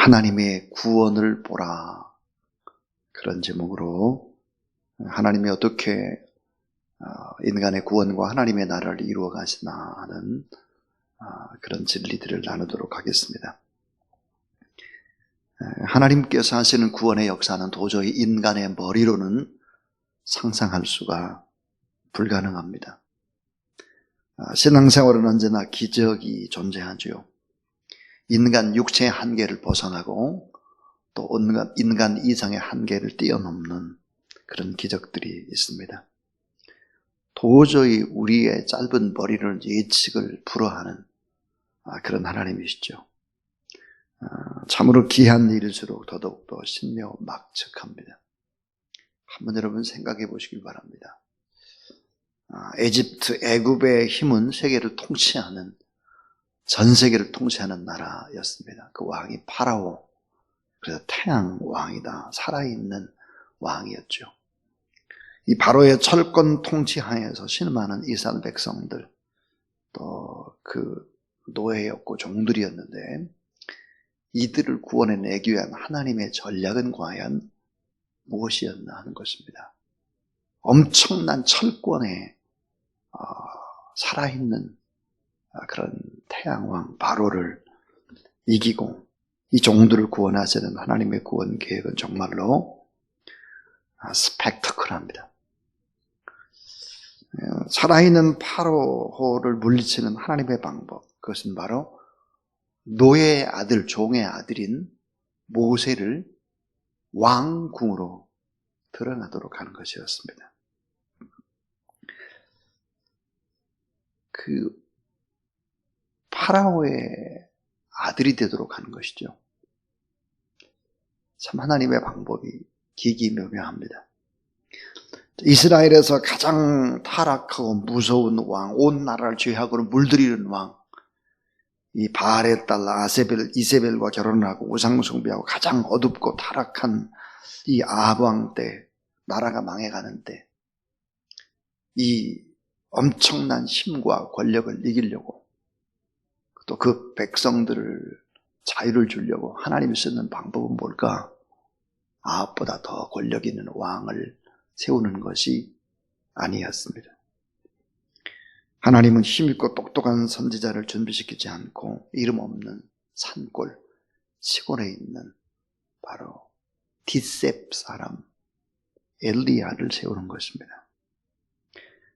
하나님의 구원을 보라. 그런 제목으로 하나님이 어떻게 인간의 구원과 하나님의 나라를 이루어 가시나 하는 그런 진리들을 나누도록 하겠습니다. 하나님께서 하시는 구원의 역사는 도저히 인간의 머리로는 상상할 수가 불가능합니다. 신앙생활은 언제나 기적이 존재하죠. 인간 육체의 한계를 벗어나고 또 인간 이상의 한계를 뛰어넘는 그런 기적들이 있습니다. 도저히 우리의 짧은 머리를 예측을 불허하는 그런 하나님이시죠. 참으로 귀한 일일수록 더더욱더 신묘막측합니다. 한번 여러분 생각해 보시길 바랍니다. 애굽의 힘은 세계를 통치하는, 전 세계를 통치하는 나라였습니다. 그 왕이 파라오, 그래서 태양 왕이다, 살아있는 왕이었죠. 이 바로의 철권 통치하에서 신음하는 이스라엘 백성들, 또 그 노예였고 종들이었는데, 이들을 구원해내기 위한 하나님의 전략은 과연 무엇이었나 하는 것입니다. 엄청난 철권에 살아있는 그런 태양왕 바로를 이기고 이 종들을 구원하시는 하나님의 구원 계획은 정말로 스펙터클합니다. 살아있는 파로를 물리치는 하나님의 방법, 그것은 바로 노예의 아들, 종의 아들인 모세를 왕궁으로 드러나도록 하는 것이었습니다. 그 파라오의 아들이 되도록 하는 것이죠. 참 하나님의 방법이 기기묘묘합니다. 이스라엘에서 가장 타락하고 무서운 왕, 온 나라를 죄악으로 물들이는 왕, 이 바알의 딸 이세벨과 결혼하고 우상숭배하고 가장 어둡고 타락한 이 아합 왕 때 나라가 망해가는데 이 엄청난 힘과 권력을 이기려고 또 그 백성들을 자유를 주려고 하나님이 쓰는 방법은 뭘까? 아합보다 더 권력 있는 왕을 세우는 것이 아니었습니다. 하나님은 힘있고 똑똑한 선지자를 준비시키지 않고 이름 없는 산골, 시골에 있는 바로 디셉 사람 엘리야를 세우는 것입니다.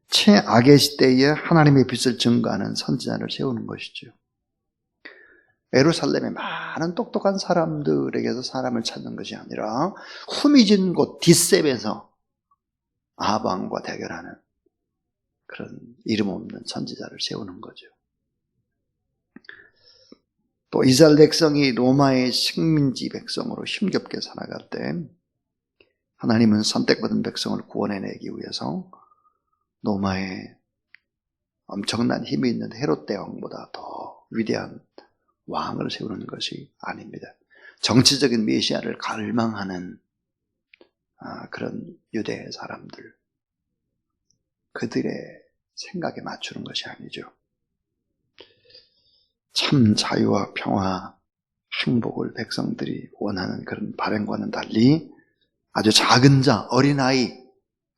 최악의 시대에 하나님의 빛을 증거하는 선지자를 세우는 것이죠. 예루살렘의 많은 똑똑한 사람들에게서 사람을 찾는 것이 아니라 후미진 곳 디셉에서 아합 왕과 대결하는 그런 이름 없는 선지자를 세우는 거죠. 또 이스라엘 백성이 로마의 식민지 백성으로 힘겹게 살아갈 때 하나님은 선택받은 백성을 구원해내기 위해서 로마의 엄청난 힘이 있는 헤롯 대왕보다 더 위대한 왕을 세우는 것이 아닙니다. 정치적인 메시아를 갈망하는 그런 유대 사람들, 그들의 생각에 맞추는 것이 아니죠. 참 자유와 평화, 행복을 백성들이 원하는 그런 바람과는 달리 아주 작은 자, 어린아이,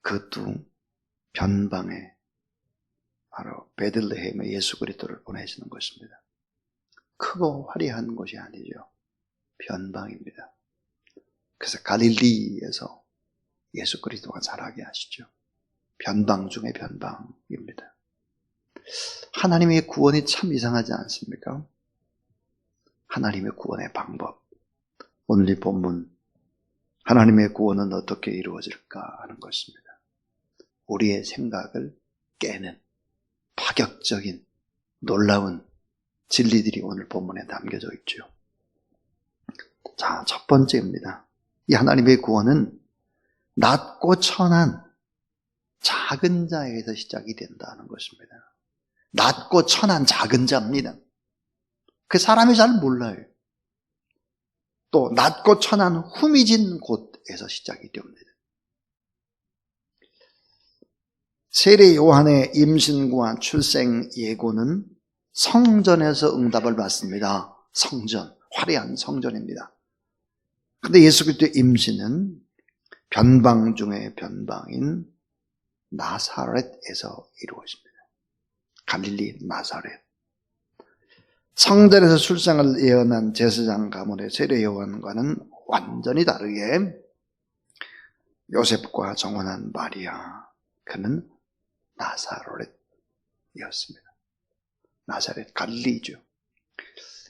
그것도 변방에 바로 베들레헴에 예수 그리스도를 보내시는 것입니다. 크고 화려한 곳이 아니죠. 변방입니다. 그래서 갈릴리에서 예수 그리스도가 자라게 하시죠. 변방 중에 변방입니다. 하나님의 구원이 참 이상하지 않습니까? 하나님의 구원의 방법. 오늘 이 본문, 하나님의 구원은 어떻게 이루어질까 하는 것입니다. 우리의 생각을 깨는 파격적인 놀라운 진리들이 오늘 본문에 담겨져 있죠. 자, 첫 번째입니다. 이 하나님의 구원은 낮고 천한 작은 자에서 시작이 된다는 것입니다. 낮고 천한 작은 자입니다. 그 사람이 잘 몰라요. 또 낮고 천한 후미진 곳에서 시작이 됩니다. 세례 요한의 임신과 출생 예고는 성전에서 응답을 받습니다. 성전, 화려한 성전입니다. 근데 예수 그리스도의 임신은 변방 중의 변방인 나사렛에서 이루어집니다. 갈릴리 나사렛. 성전에서 출생을 예언한 제사장 가문의 세례 요한과는 완전히 다르게 요셉과 정혼한 마리아, 그는 나사렛이었습니다. 나사렛, 갈릴리죠.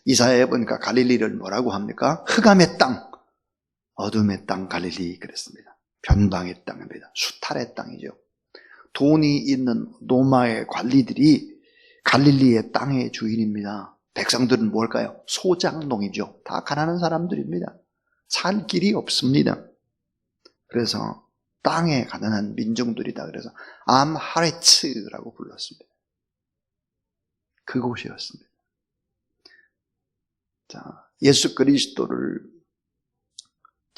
이사야에 보니까 갈릴리를 뭐라고 합니까? 흑암의 땅, 어둠의 땅 갈릴리 그랬습니다. 변방의 땅입니다. 수탈의 땅이죠. 돈이 있는 로마의 관리들이 갈릴리의 땅의 주인입니다. 백성들은 뭘까요? 소장농이죠. 다 가난한 사람들입니다. 살 길이 없습니다. 그래서 땅에 가난한 민중들이다. 그래서 암하레츠라고 불렀습니다. 그곳이었습니다. 자, 예수 그리스도를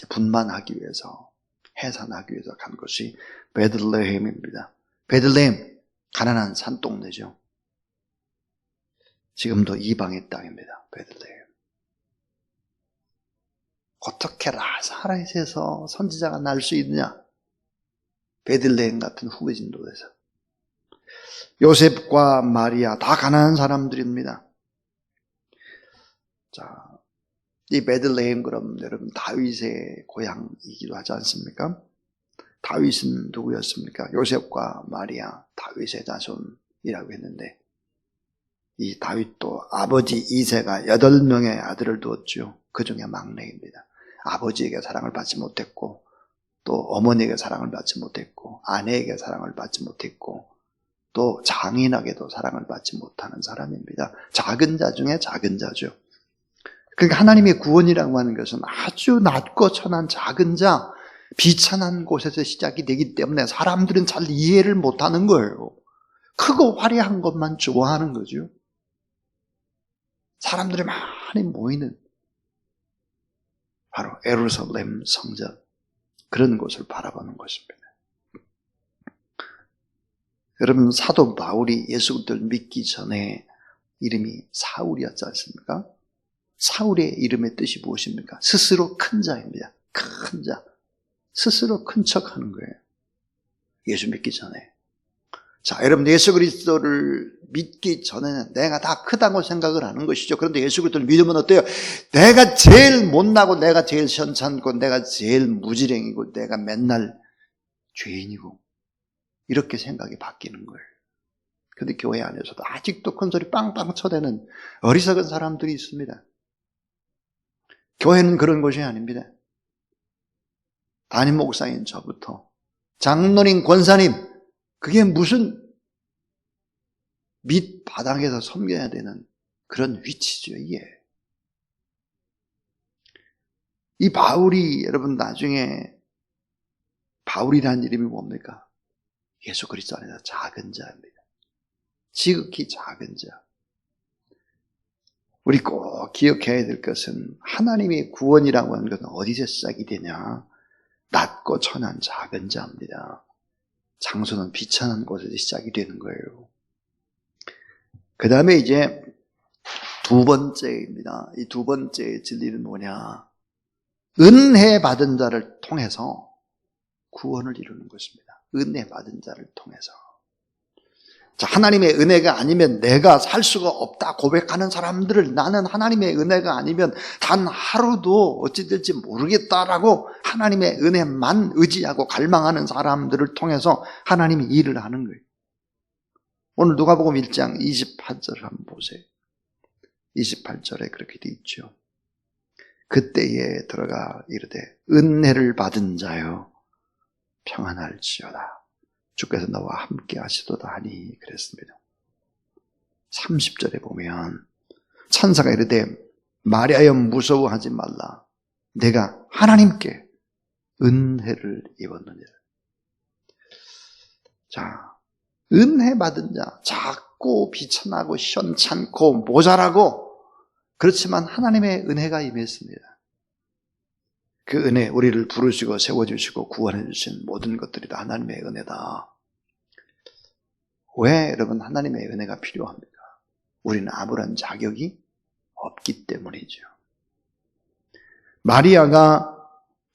분만하기 위해서, 해산하기 위해서 간 것이 베들레헴입니다. 베들레헴, 가난한 산동네죠. 지금도 이방의 땅입니다. 베들레헴. 어떻게 나사렛에서 선지자가 날 수 있느냐? 베들레헴 같은 후베진도에서. 요셉과 마리아 다 가난한 사람들입니다. 자, 이 베들레헴 그럼 여러분 다윗의 고향이기도 하지 않습니까? 다윗은 누구였습니까? 요셉과 마리아, 다윗의 자손이라고 했는데, 이 다윗도 아버지 이새가 8명의 아들을 두었죠. 그 중에 막내입니다. 아버지에게 사랑을 받지 못했고, 또 어머니에게 사랑을 받지 못했고, 아내에게 사랑을 받지 못했고, 또 장인에게도 사랑을 받지 못하는 사람입니다. 작은 자 중에 작은 자죠. 그러니까 하나님의 구원이라고 하는 것은 아주 낮고 천한 작은 자, 비천한 곳에서 시작이 되기 때문에 사람들은 잘 이해를 못하는 거예요. 크고 화려한 것만 좋아하는 거죠. 사람들이 많이 모이는 바로 예루살렘 성전, 그런 곳을 바라보는 것입니다. 여러분, 사도 바울이 예수 그리스도를 믿기 전에 이름이 사울이었지 않습니까? 사울의 이름의 뜻이 무엇입니까? 스스로 큰 자입니다. 큰 자. 스스로 큰 척하는 거예요. 예수 믿기 전에. 자, 여러분, 예수 그리스도를 믿기 전에는 내가 다 크다고 생각을 하는 것이죠. 그런데 예수 그리스도를 믿으면 어때요? 내가 제일 못나고, 내가 제일 현찮고, 내가 제일 무지랭이고, 내가 맨날 죄인이고, 이렇게 생각이 바뀌는 거예요. 그런데 교회 안에서도 아직도 큰 소리 빵빵 쳐대는 어리석은 사람들이 있습니다. 교회는 그런 곳이 아닙니다. 담임 목사인 저부터 장로님, 권사님, 그게 무슨 밑바닥에서 섬겨야 되는 그런 위치죠, 이게. 이 바울이, 여러분, 나중에 바울이라는 이름이 뭡니까? 예수 그리스도 안에서 작은 자입니다. 지극히 작은 자. 우리 꼭 기억해야 될 것은 하나님의 구원이라고 하는 것은 어디서 시작이 되냐? 낮고 천한 작은 자입니다. 장소는 비천한 곳에서 시작이 되는 거예요. 그 다음에 이제 두 번째입니다. 이 두 번째 진리는 뭐냐? 은혜 받은 자를 통해서 구원을 이루는 것입니다. 은혜 받은 자를 통해서. 자, 하나님의 은혜가 아니면 내가 살 수가 없다 고백하는 사람들을, 나는 하나님의 은혜가 아니면 단 하루도 어찌 될지 모르겠다라고 하나님의 은혜만 의지하고 갈망하는 사람들을 통해서 하나님이 일을 하는 거예요. 오늘 누가복음 1장 28절 한번 보세요. 28절에 그렇게 돼 있죠. 그때에 들어가 이르되 은혜를 받은 자여 평안할지어다. 주께서 너와 함께 하시도다 하니 그랬습니다. 30절에 보면 천사가 이르되 마리아여 무서워하지 말라. 내가 하나님께 은혜를 입었느니라. 자, 은혜 받은 자, 작고 비천하고 현찮고 모자라고, 그렇지만 하나님의 은혜가 임했습니다. 그 은혜, 우리를 부르시고 세워주시고 구원해 주신 모든 것들이 다 하나님의 은혜다. 왜 여러분 하나님의 은혜가 필요합니까? 우리는 아무런 자격이 없기 때문이죠. 마리아가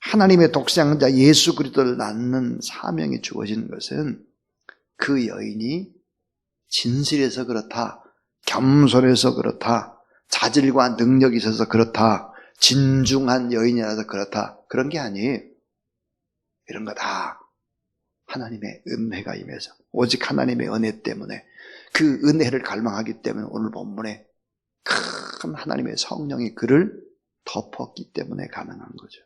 하나님의 독생자 예수 그리스도를 낳는 사명이 주어진 것은 그 여인이 진실해서 그렇다, 겸손해서 그렇다, 자질과 능력이 있어서 그렇다, 진중한 여인이라서 그렇다, 그런 게 아니에요. 이런 거 다 하나님의 은혜가 임해서, 오직 하나님의 은혜 때문에, 그 은혜를 갈망하기 때문에 오늘 본문에 큰 하나님의 성령이 그를 덮었기 때문에 가능한 거죠.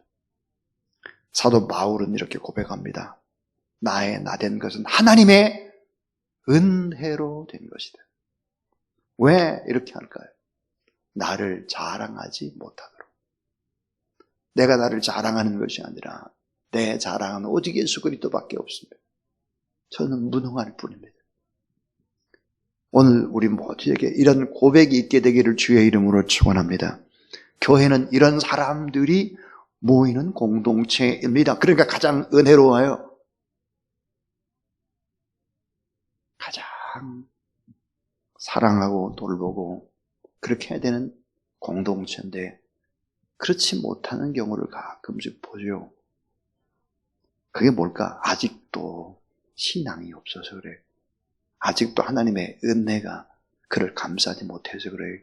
사도 바울은 이렇게 고백합니다. 나의 나된 것은 하나님의 은혜로 된 것이다. 왜 이렇게 할까요? 나를 자랑하지 못하도록. 내가 나를 자랑하는 것이 아니라 내 자랑은 오직 예수 그리스도밖에 없습니다. 저는 무능할 뿐입니다. 오늘 우리 모두에게 이런 고백이 있게 되기를 주의 이름으로 축원합니다. 교회는 이런 사람들이 모이는 공동체입니다. 그러니까 가장 은혜로워요. 가장 사랑하고 돌보고 그렇게 해야 되는 공동체인데 그렇지 못하는 경우를 가끔씩 보죠. 그게 뭘까? 아직도 신앙이 없어서 그래요. 아직도 하나님의 은혜가 그를 감싸지 못해서 그래요.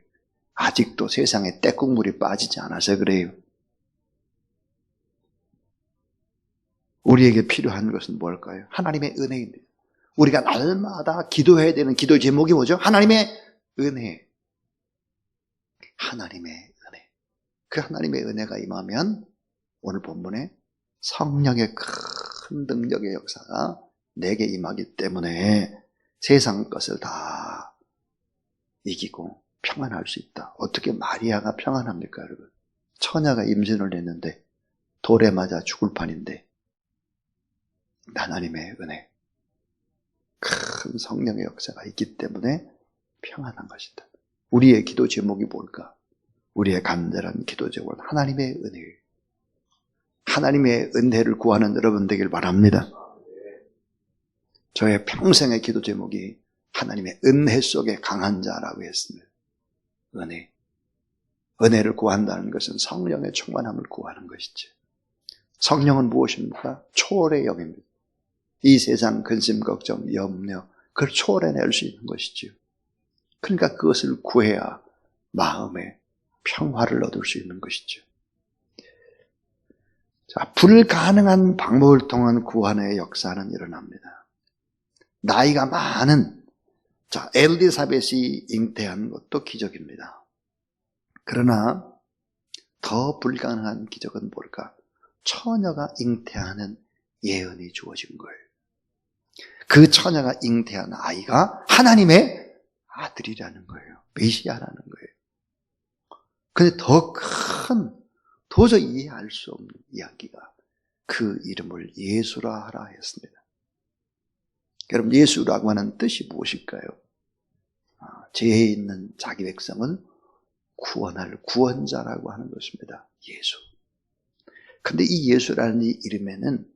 아직도 세상에 떼국물이 빠지지 않아서 그래요. 우리에게 필요한 것은 뭘까요? 하나님의 은혜입니다. 우리가 날마다 기도해야 되는 기도 제목이 뭐죠? 하나님의 은혜. 하나님의 은혜. 그 하나님의 은혜가 임하면 오늘 본문에 성령의 큰 능력의 역사가 내게 임하기 때문에 세상 것을 다 이기고 평안할 수 있다. 어떻게 마리아가 평안합니까, 여러분? 처녀가 임신을 했는데 돌에 맞아 죽을 판인데 하나님의 은혜, 큰 성령의 역사가 있기 때문에 평안한 것이다. 우리의 기도 제목이 뭘까? 우리의 간절한 기도 제목은 하나님의 은혜예요. 하나님의 은혜를 구하는 여러분 되길 바랍니다. 저의 평생의 기도 제목이 하나님의 은혜 속에 강한 자라고 했습니다. 은혜. 은혜를 구한다는 것은 성령의 충만함을 구하는 것이죠. 성령은 무엇입니까? 초월의 영입니다. 이 세상 근심, 걱정, 염려, 그걸 초월해낼 수 있는 것이지요. 그러니까 그것을 구해야 마음에 평화를 얻을 수 있는 것이죠. 자, 불가능한 방법을 통한 구원의 역사는 일어납니다. 나이가 많은 엘리사벳이 잉태한 것도 기적입니다. 그러나 더 불가능한 기적은 뭘까? 처녀가 잉태하는 예언이 주어진 거예요. 그 처녀가 잉태한 아이가 하나님의 아들이라는 거예요. 메시아라는 거예요. 근데 더 큰, 도저히 이해할 수 없는 이야기가 그 이름을 예수라 하라 했습니다. 여러분, 예수라고 하는 뜻이 무엇일까요? 죄에 있는 자기 백성을 구원할 구원자라고 하는 것입니다. 예수. 근데 이 예수라는 이 이름에는,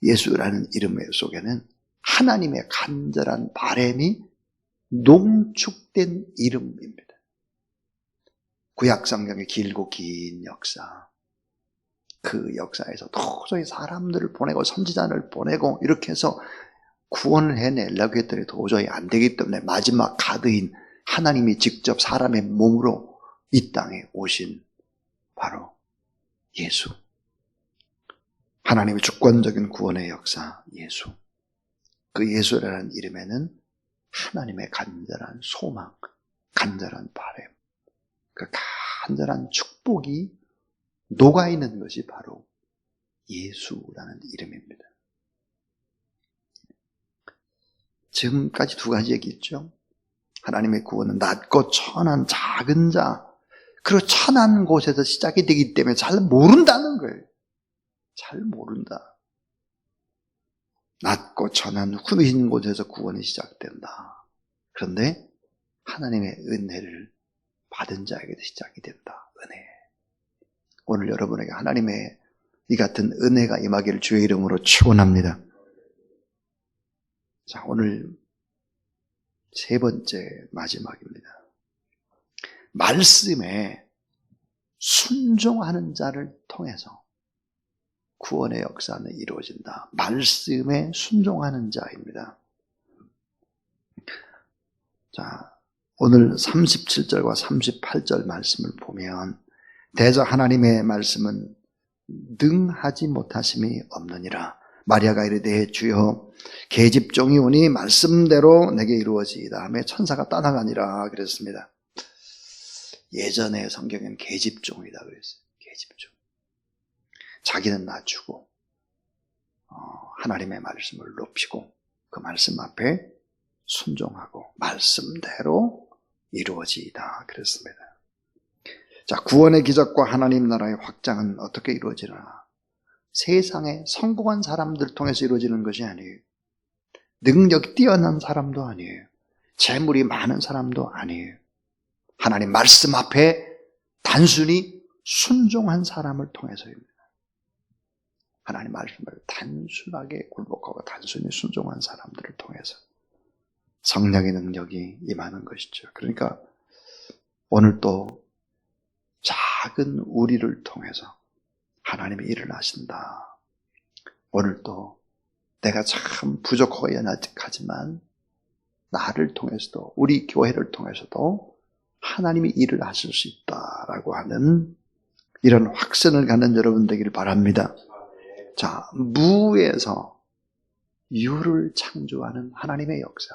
예수라는 이름 속에는 하나님의 간절한 바람이 농축된 이름입니다. 구약 성경의 길고 긴 역사, 그 역사에서 도저히 사람들을 보내고 선지자를 보내고 이렇게 해서 구원을 해내려고 했더니 도저히 안 되기 때문에 마지막 카드인 하나님이 직접 사람의 몸으로 이 땅에 오신 바로 예수. 하나님의 주권적인 구원의 역사, 예수. 그 예수라는 이름에는 하나님의 간절한 소망, 간절한 바람, 그 간절한 축복이 녹아있는 것이 바로 예수라는 이름입니다. 지금까지 두 가지 얘기했죠. 하나님의 구원은 낮고 천한 작은 자, 그리고 천한 곳에서 시작이 되기 때문에 잘 모른다는 거예요. 잘 모른다. 낮고 천한 후미진 곳에서 구원이 시작된다. 그런데 하나님의 은혜를 받은 자에게도 시작이 된다. 은혜. 오늘 여러분에게 하나님의 이 같은 은혜가 임하기를 주의 이름으로 축원합니다. 자, 오늘 세 번째 마지막입니다. 말씀에 순종하는 자를 통해서 구원의 역사는 이루어진다. 말씀에 순종하는 자입니다. 자, 오늘 37절과 38절 말씀을 보면 대저 하나님의 말씀은 능하지 못하심이 없느니라. 마리아가 이르되 주여 계집종이 오니 말씀대로 내게 이루어지이다 하며 천사가 떠나가니라 그랬습니다. 예전에 성경에는 계집종이다 그랬어요. 계집종. 자기는 낮추고 하나님의 말씀을 높이고 그 말씀 앞에 순종하고 말씀대로 이루어지이다 그랬습니다. 자, 구원의 기적과 하나님 나라의 확장은 어떻게 이루어지나? 세상에 성공한 사람들 통해서 이루어지는 것이 아니에요. 능력이 뛰어난 사람도 아니에요. 재물이 많은 사람도 아니에요. 하나님 말씀 앞에 단순히 순종한 사람을 통해서입니다. 하나님 말씀을 단순하게 굴복하고 단순히 순종한 사람들을 통해서 성령의 능력이 임하는 것이죠. 그러니까 오늘 또 작은 우리를 통해서 하나님이 일을 하신다. 오늘 또 내가 참 부족하고 연약하지만 나를 통해서도 우리 교회를 통해서도 하나님이 일을 하실 수 있다라고 하는 이런 확신을 갖는 여러분 되기를 바랍니다. 자, 무에서 유를 창조하는 하나님의 역사.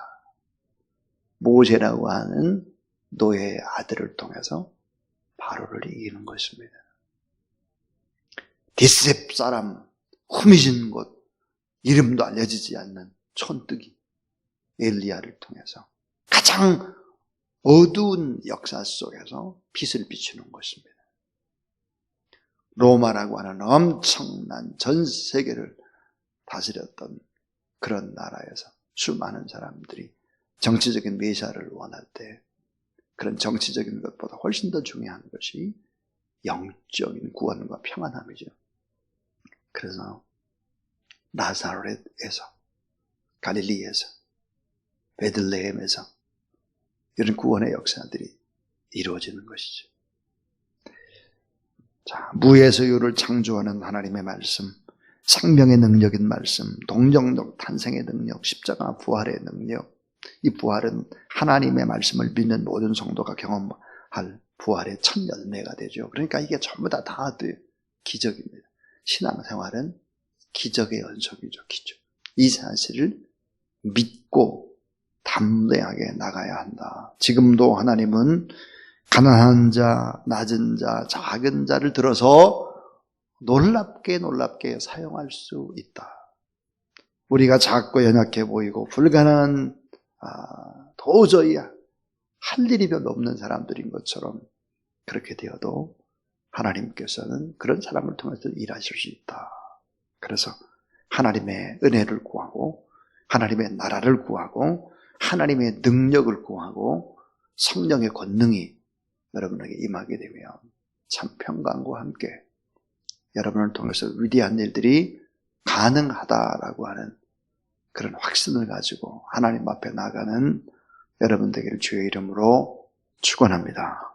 모세라고 하는 노예의 아들을 통해서 바로를 이기는 것입니다. 디셉 사람, 후미진 곳, 이름도 알려지지 않는 촌뜨기 엘리야를 통해서 가장 어두운 역사 속에서 빛을 비추는 것입니다. 로마라고 하는 엄청난 전 세계를 다스렸던 그런 나라에서 수많은 사람들이 정치적인 메시아를 원할 때 그런 정치적인 것보다 훨씬 더 중요한 것이 영적인 구원과 평안함이죠. 그래서 나사렛에서, 갈릴리에서, 베들레헴에서 이런 구원의 역사들이 이루어지는 것이죠. 자, 무에서 유를 창조하는 하나님의 말씀, 생명의 능력인 말씀, 동정적 탄생의 능력, 십자가 부활의 능력. 이 부활은 하나님의 말씀을 믿는 모든 성도가 경험할 부활의 첫 열매가 되죠. 그러니까 이게 전부 다 기적입니다. 신앙생활은 기적의 연속이죠. 기적. 이 사실을 믿고 담대하게 나가야 한다. 지금도 하나님은 가난한 자, 낮은 자, 작은 자를 들어서 놀랍게 사용할 수 있다. 우리가 작고 연약해 보이고 불가능한 도저히 할 일이 별로 없는 사람들인 것처럼 그렇게 되어도 하나님께서는 그런 사람을 통해서 일하실 수 있다. 그래서 하나님의 은혜를 구하고 하나님의 나라를 구하고 하나님의 능력을 구하고 성령의 권능이 여러분에게 임하게 되면 참 평강과 함께 여러분을 통해서 위대한 일들이 가능하다라고 하는 그런 확신을 가지고 하나님 앞에 나가는 여러분 되기를 주의 이름으로 축원합니다.